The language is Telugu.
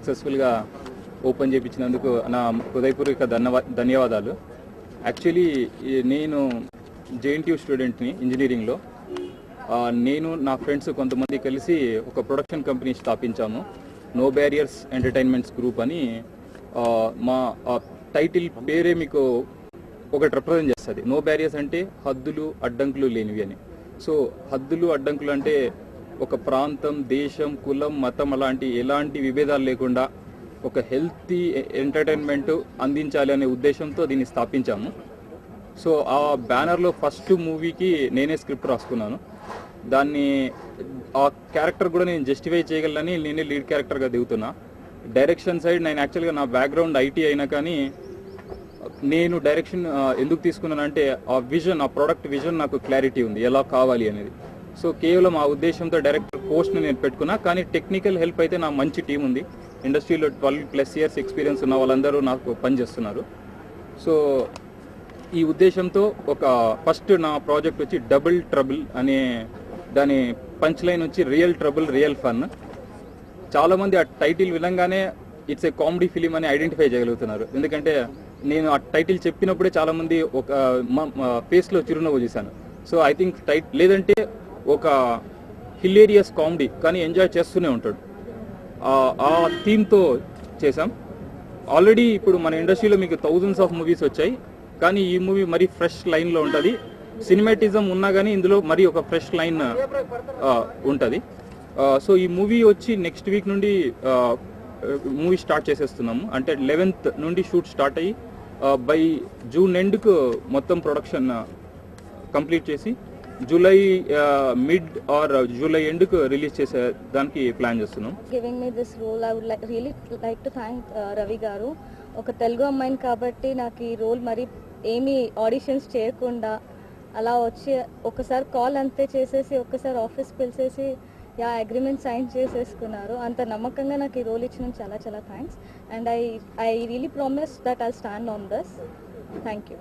సక్సెస్ఫుల్గా ఓపెన్ చేయించినందుకు నా హృదయపూర్వక ధన్యవాదాలు. యాక్చువల్లీ నేను జేఎన్టీయూ స్టూడెంట్ని ఇంజనీరింగ్లో. నేను నా ఫ్రెండ్స్ కొంతమంది కలిసి ఒక ప్రొడక్షన్ కంపెనీ స్థాపించాము, నో బ్యారియర్స్ ఎంటర్టైన్మెంట్స్ గ్రూప్ అని. మా టైటిల్ పేరే మీకు ఒకటి రిప్రజెంట్ చేస్తుంది. నో బ్యారియర్స్ అంటే హద్దులు అడ్డంకులు లేనివి అని. సో హద్దులు అడ్డంకులు అంటే ఒక ప్రాంతం, దేశం, కులం, మతం అలాంటి ఎలాంటి విభేదాలు లేకుండా ఒక హెల్తీ ఎంటర్టైన్మెంట్ అందించాలి అనే ఉద్దేశంతో దీన్ని స్థాపించాము. సో ఆ బ్యానర్లో ఫస్ట్ మూవీకి నేనే స్క్రిప్ట్ రాసుకున్నాను. దాన్ని ఆ క్యారెక్టర్ కూడా నేను జస్టిఫై చేయగలని నేనే లీడ్ క్యారెక్టర్గా దిగుతున్నా. డైరెక్షన్ సైడ్ నేను యాక్చువల్గా నా బ్యాక్గ్రౌండ్ ఐటీ అయినా కానీ నేను డైరెక్షన్ ఎందుకు తీసుకున్నానంటే ఆ విజన్, ఆ ప్రోడక్ట్ విజన్ నాకు క్లారిటీ ఉంది ఎలా కావాలి అనేది. సో కేవలం ఆ ఉద్దేశంతో డైరెక్టర్ పోస్ట్ని నేను పెట్టుకున్నా. కానీ టెక్నికల్ హెల్ప్ అయితే నా మంచి టీం ఉంది. ఇండస్ట్రీలో 12+ ఇయర్స్ ఎక్స్పీరియన్స్ ఉన్న వాళ్ళందరూ నాకు పనిచేస్తున్నారు. సో ఈ ఉద్దేశంతో ఒక ఫస్ట్ నా ప్రాజెక్ట్ వచ్చి డబుల్ ట్రబుల్ అనే దాని పంచ్ లైన్ వచ్చి రియల్ ట్రబుల్ రియల్ ఫన్. చాలామంది ఆ టైటిల్ వినంగానే ఇట్స్ ఏ కామెడీ ఫిలిం అని ఐడెంటిఫై చేయగలుగుతున్నారు. ఎందుకంటే నేను ఆ టైటిల్ చెప్పినప్పుడే చాలామంది ఒక ఫేస్లో చిరునవ్వు చూశాను. సో ఐ థింక్ లేదంటే ఒక హిలేరియస్ కామెడీ కానీ ఎంజాయ్ చేస్తూనే ఉంటాడు. ఆ థీమ్తో చేసాం. ఆల్రెడీ ఇప్పుడు మన ఇండస్ట్రీలో మీకు థౌజండ్స్ ఆఫ్ మూవీస్ వచ్చాయి, కానీ ఈ మూవీ మరీ ఫ్రెష్ లైన్లో ఉంటుంది. సినిమాటిజం ఉన్నా కానీ ఇందులో మరీ ఒక ఫ్రెష్ లైన్ ఉంటుంది. సో ఈ మూవీ వచ్చి నెక్స్ట్ వీక్ నుండి మూవీ స్టార్ట్ చేసేస్తున్నాము. అంటే 11th నుండి షూట్ స్టార్ట్ అయ్యి బై జూన్ ఎండ్కు మొత్తం ప్రొడక్షన్ కంప్లీట్ చేసి జూలై మిడ్ ఆర్ జూలై ఎండ్కు రిలీజ్ చేసే దానికి ప్లాన్ చేస్తున్నాం. Giving me this role I would really like to thank Ravi garu. ఒక తెలుగు అమ్మాయిని కాబట్టి నాకు ఈ రోల్ మరి ఏమీ ఆడిషన్స్ చేయకుండా అలా వచ్చి ఒకసారి కాల్ అంతే చేసేసి ఒక్కసారి ఆఫీస్ పిలిచేసి అగ్రిమెంట్ సైన్ చేసేసుకున్నారు. అంత నమ్మకంగా నాకు ఈ రోల్ ఇచ్చిన చాలా చాలా thanks. And I really promise that I stand on this. Thank you.